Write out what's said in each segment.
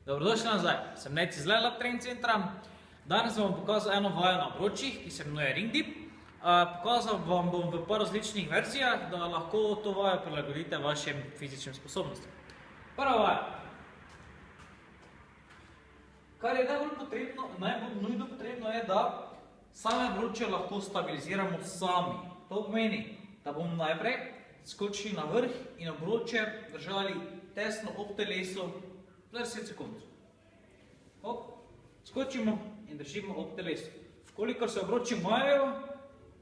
Dobrodošli nazaj, sem Nec iz Level Up Training Centra. Danes vam bom pokazal eno vajo na obročih, ki se imenuje Ring Dip. Pokazal vam bom v par različnih verzijah, da lahko to vajo prilagodite vašim fizičnim sposobnostim. Prva vaja. Kar je najbolj nujno potrebno je, da same obroče lahko stabiliziramo sami. To pomeni, da bomo najprej skočili na vrh in obroče držali tesno ob telesu za 10 sekund. Skočimo in držimo ob telesu. Vkolikor se obroči majajo,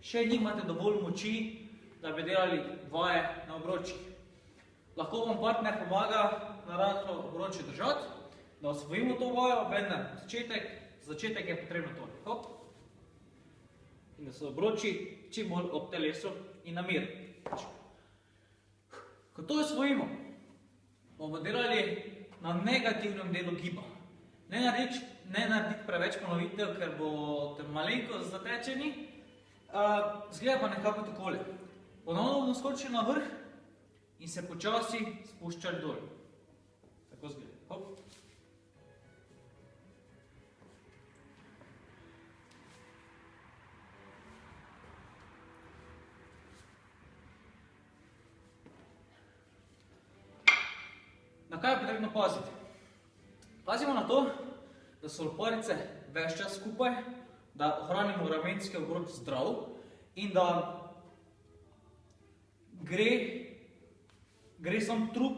še nimate dovolj moči, da bi delali vaje na obročih. Lahko vam partner pomaga na rahlo obroče držati, da osvojimo to vajo, vendar začetek je potrebno to. In da se obroči čim bolj ob telesu in na miru. Ko to osvojimo, bomo delali na negativnem delu giba. Ne narediti preveč ponovitev, ker boste malenkost zatečeni. Zgleda pa nekako takole. Ponovno bomo skočili na vrh in se počasi spuščali dol. Tako zgleda. Na kaj je potrebno paziti? Pazimo na to, da so loparice ves čas skupaj, da ohranimo ramenski obroč zdrav in da gre sam trup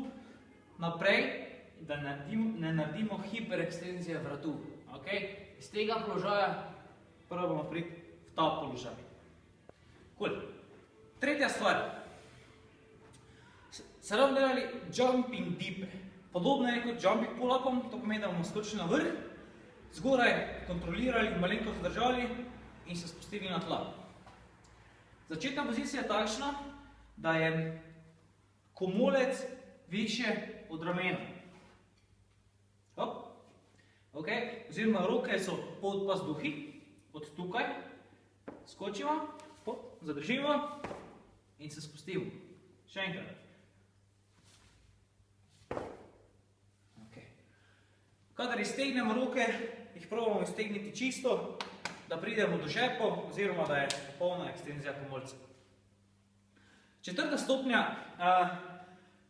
naprej, da ne naredimo hiperekstenzije vratu. Iz tega položaja prvo bomo priti v ta položaj. Tretja stvar. Se bomo delali jumping dipe. Podobno je kot jumping pull-upom, to pomeni, da bomo skočili na vrh, zgoraj kontrolirali, malenkost držali in se spustili na tla. Začetna pozicija je takšna, da je komolec višje od ramena. Oziroma roke so pod pazduhi, od tukaj, skočimo, zadržimo in se spustimo. Še enkrat. Kadar iztegnemo roke, jih probamo iztegniti čisto, da pridemo do žepov oziroma da je popolna ekstenzija komolca. Četrta stopnja.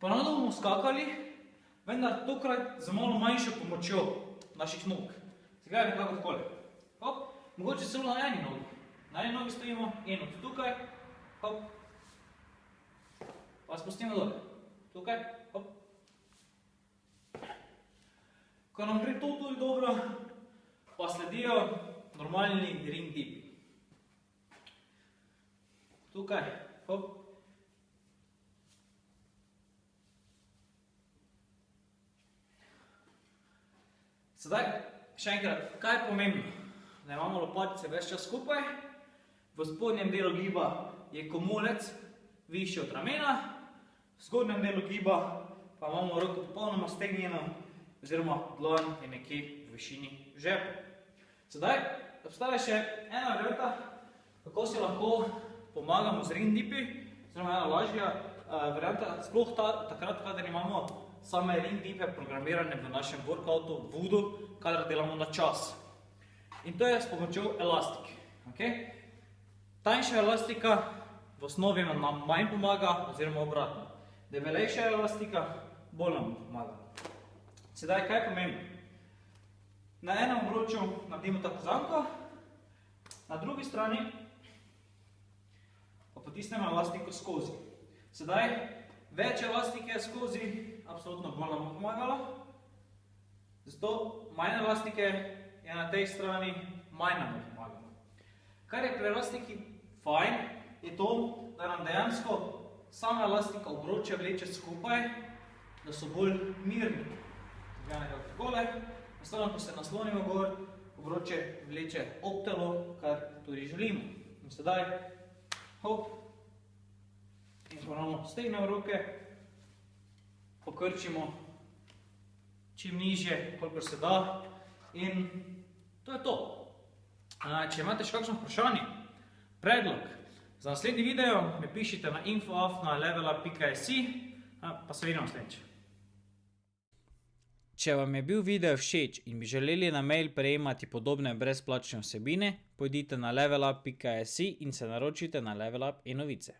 Ponovno bomo skakali, vendar tokrat z malo manjšo pomočjo naših nog. Zgleda nekako takole. Mogoče celo na eni nogi. Na eni nogi stojimo in od tukaj, pa spustimo dole. Tukaj, Ko nam gre to tudi dobro, pa sledijo normalni ring dipi. Tukaj, Sedaj, še enkrat, kaj je pomembno? Da imamo lopatice ves čas skupaj, v spodnjem delu giba je komolec višji od ramena, v zgornjem delu giba pa imamo roko popolnoma stegnjeno, oziroma dlan je nekje v višini žepa. Sedaj, obstaja še ena varianta, kako si lahko pomagamo z ring dipi, oziroma ena lažja varianta, sploh takrat, kadar imamo same ring dipe programirane v našem workoutu, woodu, kadar delamo na čas. In to je s pomočjo elastike. Tanjša elastika v osnovi nam manj pomaga, oziroma obratno. Debelejša elastika bolj nam pomaga. Sedaj, kaj je pomembno? Na enem obroču naredimo tako zanko, na drugi strani pa potisnemo elastiko skozi. Sedaj, več elastike skozi absolutno bolj nam bo pomagalo, zato manj elastike je na tej strani, manj nam bo pomagalo. Kar je pri elastiki fajn, je to, da nam dejansko sama elastika obroče vleče skupaj, da so bolj mirni. Enostavno, ko se naslonimo gor, obroče vleče ob telo, kar tudi želimo. In sedaj, in ponovno stegnemo roke, pokrčimo čim nižje, kolikor se da, in to je to. Če imate še kakšno vprašanje, predlog za naslednji video, mi pišite na info@levelup.si, pa se vidimo naslednjič. Če vam je bil video všeč in bi želeli na mail prejemati podobne brezplačne vsebine, pojdite na levelup.si in se naročite na Level Up e-novice.